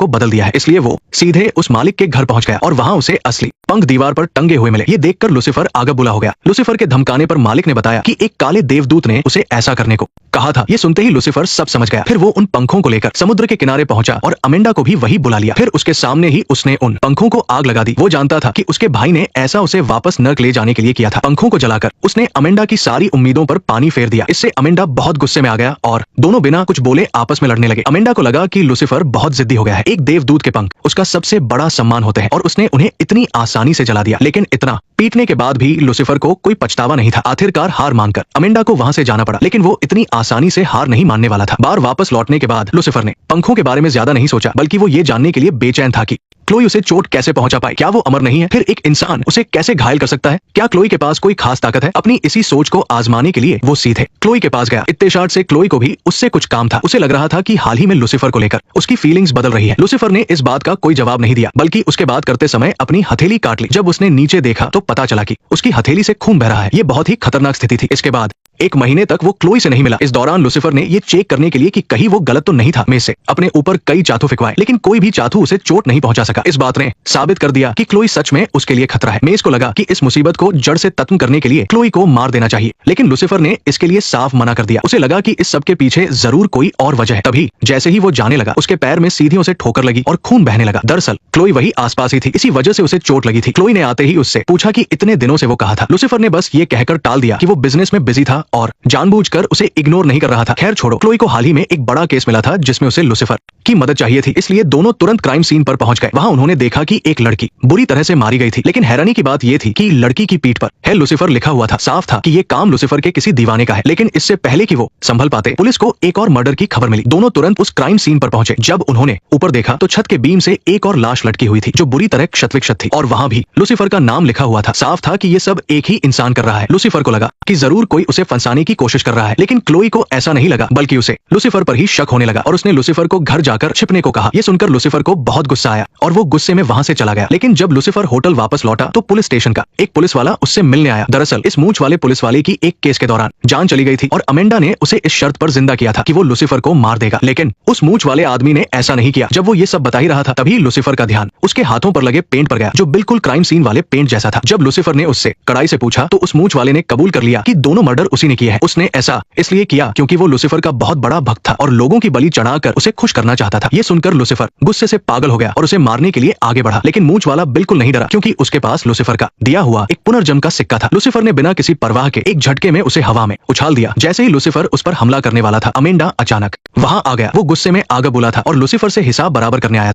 को बदल दिया है। इसलिए वो सीधे उस मालिक के घर पहुंच गया और वहां उसे असली पंख दीवार पर टंगे हुए मिले। ये देखकर लूसीफर आगा बुला हो गया। लूसीफर के धमकाने पर मालिक ने बताया कि एक काले देवदूत ने उसे ऐसा करने को कहा था। ये सुनते ही लूसीफर सब समझ गया। फिर वो उन पंखों को लेकर समुद्र के किनारे पहुंचा और अमेंडा को भी वही बुला लिया। फिर उसके सामने ही उसने उन पंखों को आग लगा दी। वो जानता था कि उसके भाई ने ऐसा उसे वापस नर्क ले जाने के लिए किया था। पंखों को जलाकर उसने अमेंडा की सारी उम्मीदों पर पानी फेर दिया। इससे अमेंडा बहुत गुस्से में आ गया और दोनों बिना कुछ बोले आपस में लड़ने लगे। अमेंडा को लगा कि लूसीफर बहुत जिद्दी हो गया है। एक देवदूत के पंख उसका सबसे बड़ा सम्मान होते हैं और उसने उन्हें इतनी आसानी से जला दिया। लेकिन इतना पीटने के बाद भी लूसीफर को कोई पछतावा नहीं था। आखिरकार हार मानकर अमेंडा को वहां से जाना पड़ा। लेकिन वो इतनी आसानी से हार नहीं मानने वाला था। बार वापस लौटने के बाद लूसीफर ने पंखों के बारे में ज्यादा नहीं सोचा, बल्कि वो ये जानने के लिए बेचैन था कि क्लोई उसे चोट कैसे पहुंचा पाई। क्या वो अमर नहीं है? फिर एक इंसान उसे कैसे घायल कर सकता है? क्या क्लोई के पास कोई खास ताकत है? अपनी इसी सोच को आजमाने के लिए वो सीधे क्लोई के पास गया। इत्ते शार्ट से क्लोई को भी उससे कुछ काम था। उसे लग रहा था कि हाल ही में लूसीफर को लेकर उसकी फीलिंग्स बदल रही है। लूसीफर ने इस बात का कोई जवाब नहीं दिया, बल्कि उसके बात करते समय अपनी हथेली काट ली। जब उसने नीचे देखा तो पता चला कि उसकी हथेली से खून बह रहा है। ये बहुत ही खतरनाक स्थिति थी। इसके बाद 1 महीने तक वो क्लोई से नहीं मिला। इस दौरान लूसीफर ने ये चेक करने के लिए कि कहीं वो गलत तो नहीं था, में से अपने ऊपर कई चाथू फिकवाए, लेकिन कोई भी चाथू उसे चोट नहीं पहुंचा सका। इस बात ने साबित कर दिया कि क्लोई सच में उसके लिए खतरा है। मेस को लगा कि इस मुसीबत को जड़ से खत्म करने के लिए क्लोई को मार देना चाहिए, लेकिन लूसीफर ने इसके लिए साफ मना कर दिया। उसे लगा कि इस सब के पीछे जरूर कोई और वजह है। तभी जैसे ही वो जाने लगा, उसके पैर में सीधियों से ठोकर लगी और खून बहने लगा। दरअसल क्लोई वही आसपास ही थी, इसी वजह से उसे चोट लगी थी। क्लोई ने आते ही उससे पूछा कि इतने दिनों से वो कहा था। लूसीफर ने बस ये कहकर टाल दिया कि वो बिजनेस में बिजी था और जानबूझकर उसे इग्नोर नहीं कर रहा था। खैर छोड़ो, क्लोई को हाल ही में एक बड़ा केस मिला था जिसमें उसे लूसीफर की मदद चाहिए थी। इसलिए दोनों तुरंत क्राइम सीन पर पहुंच गए। वहां उन्होंने देखा कि एक लड़की बुरी तरह से मारी गई थी, लेकिन हैरानी की बात यह थी कि लड़की की पीठ पर है लूसीफर लिखा हुआ था। साफ था कि ये काम लूसीफर के किसी दीवाने का है। लेकिन इससे पहले कि वो संभल पाते, पुलिस को एक और मर्डर की खबर मिली। दोनों तुरंत उस क्राइम सीन पर पहुंचे। जब उन्होंने ऊपर देखा तो छत के बीम से एक और लाश लटकी हुई थी जो बुरी तरह क्षत-विक्षत थी और वहां भी लूसीफर का नाम लिखा हुआ था। साफ था कि ये सब एक ही इंसान कर रहा है। लूसीफर को लगा कि जरूर कोई उसे फंसाने की कोशिश कर रहा है, लेकिन क्लोई को ऐसा नहीं लगा, बल्कि उसे लूसीफर पर ही शक होने लगा और उसने लूसीफर को घर जाकर छिपने को कहा। ये सुनकर लूसीफर को बहुत गुस्सा आया और वो गुस्से में वहां से चला गया। लेकिन जब लूसीफर होटल वापस लौटा तो पुलिस स्टेशन का एक पुलिस वाला उससे मिलने आया। दरअसल इस मूंछ वाले पुलिस वाले की एक केस के दौरान जान चली गई थी और अमेंडा ने उसे इस शर्त पर जिंदा किया था कि वो लूसीफर को मार देगा। लेकिन उस मूंछ वाले आदमी ने ऐसा नहीं किया। जब वो ये सब बता ही रहा था, तभी लूसीफर का ध्यान उसके हाथों पर लगे पेंट पर गया, जो बिल्कुल क्राइम सीन वाले पेंट जैसा था। जब लूसीफर ने उससे कड़ाई से पूछा तो उस मूंछ वाले ने कबूल कर लिया कि दोनों मर्डर उसी ने किए हैं। उसने ऐसा इसलिए किया क्योंकि वो लूसीफर का बहुत बड़ा भक्त था और लोगों की बलि चढ़ाकर उसे खुश करना चाहता था। ये सुनकर लूसीफर गुस्से से पागल हो गया और उसे मारने के लिए आगे बढ़ा। लेकिन मूंछ वाला बिल्कुल नहीं डरा, क्योंकि उसके पास लूसीफर का दिया हुआ एक पुनर्जन्म का सिक्का था। लूसीफर ने बिना किसी परवाह के एक झटके में उसे हवा में उछाल दिया। जैसे ही लूसीफर उस पर हमला करने वाला था, अमेंडा अचानक वहां आ गया। वो गुस्से में आगे बुला था और लूसीफर से हिसाब बराबर करने आया।